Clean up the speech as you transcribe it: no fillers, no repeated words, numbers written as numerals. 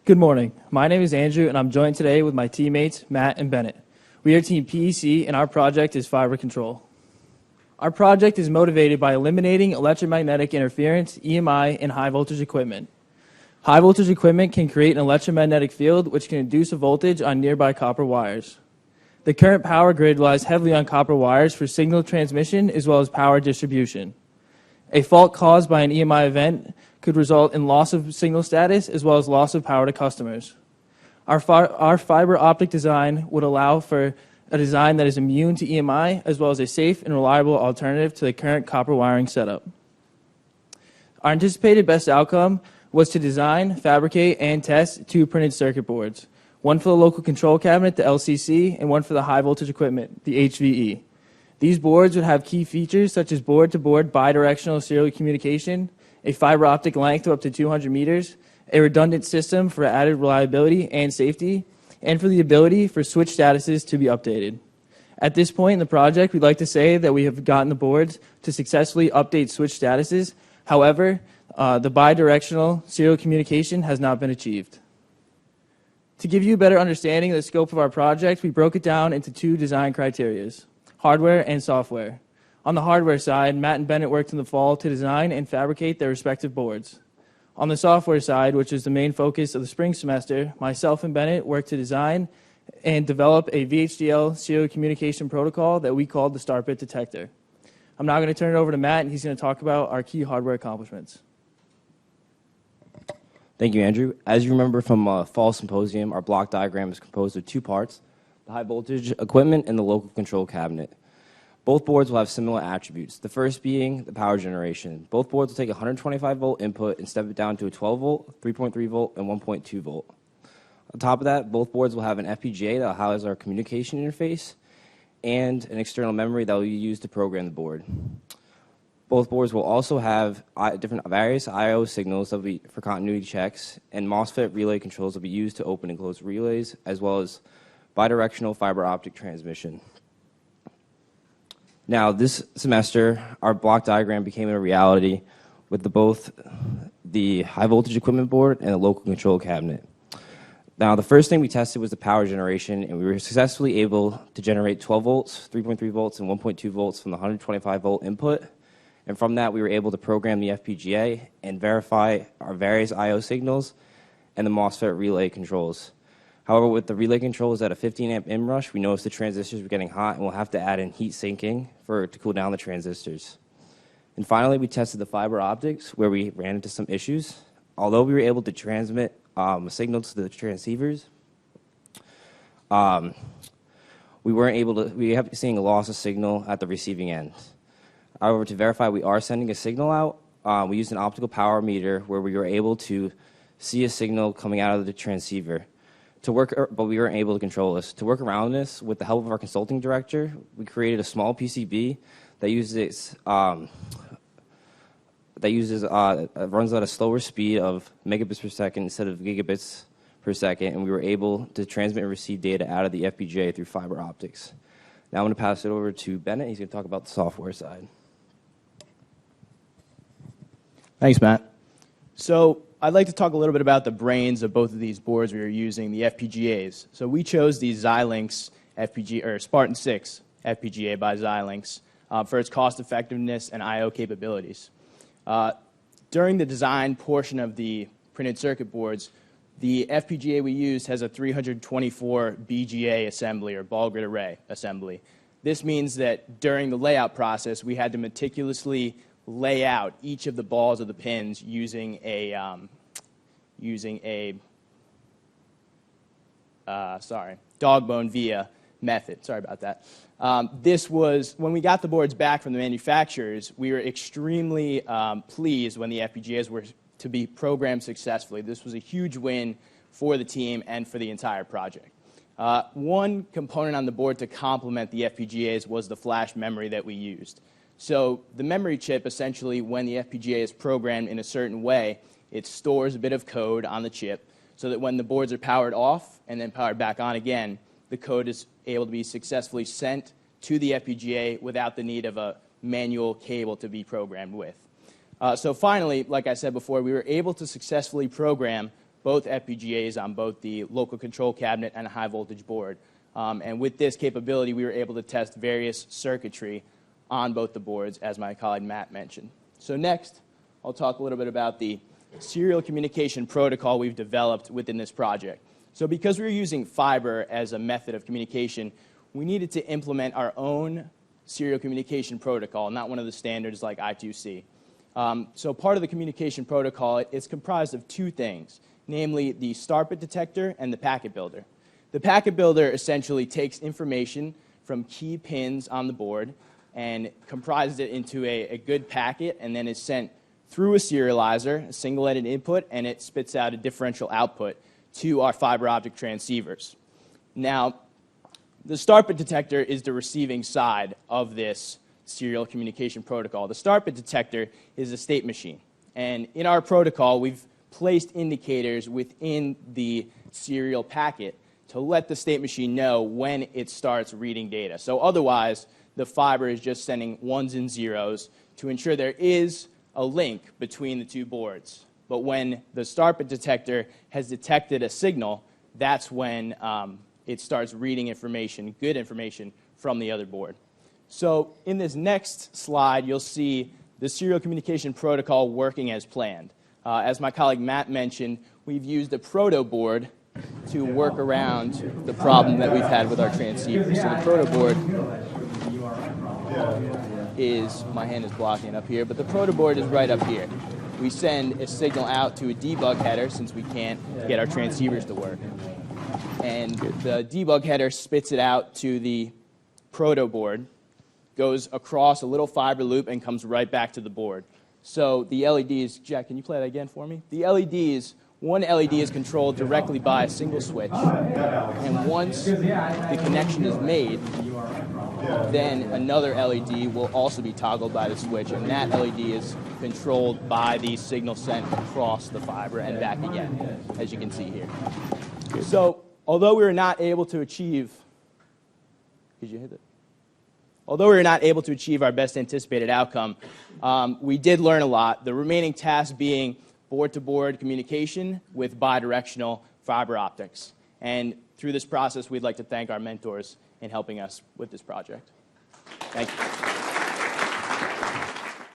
Good morning. My name is Andrew, and I'm joined today with my teammates, Matt and Bennett. We are Team PEC, and our project is fiber control. Our project is motivated by eliminating electromagnetic interference, EMI, in high-voltage equipment. High-voltage equipment can create an electromagnetic field which can induce a voltage on nearby copper wires. The current power grid relies heavily on copper wires for signal transmission as well as power distribution. A fault caused by an EMI event could result in loss of signal status as well as loss of power to customers. Our fiber optic design would allow for a design that is immune to EMI as well as a safe and reliable alternative to the current copper wiring setup. Our anticipated best outcome was to design, fabricate, and test 2 printed circuit boards, one for the local control cabinet, the LCC, and one for the high voltage equipment, the HVE. These boards would have key features such as board-to-board bidirectional serial communication, a fiber optic length of up to 200 meters, a redundant system for added reliability and safety, and for the ability for switch statuses to be updated. At this point in the project, we'd like to say that we have gotten the boards to successfully update switch statuses. However, the bidirectional serial communication has not been achieved. To give you a better understanding of the scope of our project, we broke it down into 2 design criteria: hardware and software. On the hardware side, Matt and Bennett worked in the fall to design and fabricate their respective boards. On the software side, which is the main focus of the spring semester, myself and Bennett worked to design and develop a VHDL serial communication protocol that we called the Starboard Detector. I'm now going to turn it over to Matt, and he's going to talk about our key hardware accomplishments. Thank you, Andrew. As you remember from fall symposium, our block diagram is composed of 2 parts: the high voltage equipment and the local control cabinet. Both boards will have similar attributes, the first being the power generation. Both boards will take a 125-volt input and step it down to a 12-volt, 3.3-volt, and 1.2-volt. On top of that, both boards will have an FPGA that will house our communication interface and an external memory that will be used to program the board. Both boards will also have various I/O signals that will be for continuity checks, and MOSFET relay controls will be used to open and close relays, as well as bidirectional fiber optic transmission. Now, this semester, our block diagram became a reality with both the high voltage equipment board and the local control cabinet. Now, the first thing we tested was the power generation, and we were successfully able to generate 12 volts, 3.3 volts, and 1.2 volts from the 125-volt input. And from that, we were able to program the FPGA and verify our various I/O signals and the MOSFET relay controls. However, with the relay controls at a 15-amp inrush, we noticed the transistors were getting hot, and we'll have to add in heat sinking to cool down the transistors. And finally, we tested the fiber optics, where we ran into some issues. Although we were able to transmit a signal to the transceivers, we kept seeing a loss of signal at the receiving end. However, to verify we are sending a signal out, we used an optical power meter where we were able to see a signal coming out of the transceiver. But we weren't able to control this. To work around this, with the help of our consulting director, we created a small PCB that runs at a slower speed of megabits per second instead of gigabits per second, and we were able to transmit and receive data out of the FPGA through fiber optics. Now I'm going to pass it over to Bennett. He's going to talk about the software side. Thanks, Matt. So I'd like to talk a little bit about the brains of both of these boards we were using, the FPGAs. So we chose the Xilinx FPGA, or Spartan 6 FPGA by Xilinx for its cost effectiveness and I/O capabilities. During the design portion of the printed circuit boards, the FPGA we used has a 324 BGA assembly, or ball grid array assembly. This means that during the layout process, we had to meticulously lay out each of the balls of the pins using a dog bone via method. Sorry about that. This was, when we got the boards back from the manufacturers, we were extremely pleased when the FPGAs were to be programmed successfully. This was a huge win for the team and for the entire project. One component on the board to complement the FPGAs was the flash memory that we used. So the memory chip, essentially, when the FPGA is programmed in a certain way, it stores a bit of code on the chip so that when the boards are powered off and then powered back on again, the code is able to be successfully sent to the FPGA without the need of a manual cable to be programmed with. So finally, like I said before, we were able to successfully program both FPGAs on both the local control cabinet and a high voltage board. And with this capability, we were able to test various circuitry on both the boards, as my colleague Matt mentioned. So next, I'll talk a little bit about the serial communication protocol we've developed within this project. So because we were using fiber as a method of communication, we needed to implement our own serial communication protocol, not one of the standards like I2C. So part of the communication protocol is comprised of two things, namely the Starboard Detector and the packet builder. The packet builder essentially takes information from key pins on the board and comprises it into a good packet, and then is sent through a serializer, a single-ended input, and it spits out a differential output to our fiber optic transceivers. Now, the Starboard Detector is the receiving side of this serial communication protocol. The Starboard Detector is a state machine, and in our protocol, we've placed indicators within the serial packet to let the state machine know when it starts reading data. So otherwise, the fiber is just sending ones and zeros to ensure there is a link between the two boards. But when the Starboard Detector has detected a signal, that's when it starts reading information, good information, from the other board. So in this next slide, you'll see the serial communication protocol working as planned. As my colleague Matt mentioned, we've used a proto board to work around the problem that we've had with our transceivers. So the proto board is, my hand is blocking it up here, but the proto board is right up here. We send a signal out to a debug header since we can't get our transceivers to work. And the debug header spits it out to the proto board, goes across a little fiber loop, and comes right back to the board. So the LEDs, Jack, can you play that again for me? The LEDs, one LED is controlled directly by a single switch, and once the connection is made, then another LED will also be toggled by the switch, and that LED is controlled by the signal sent across the fiber and back again, as you can see here. So although we were not able to achieve, although we were not able to achieve our best anticipated outcome, we did learn a lot, the remaining task being board-to-board communication with bidirectional fiber optics. And through this process, we'd like to thank our mentors in helping us with this project. Thank you.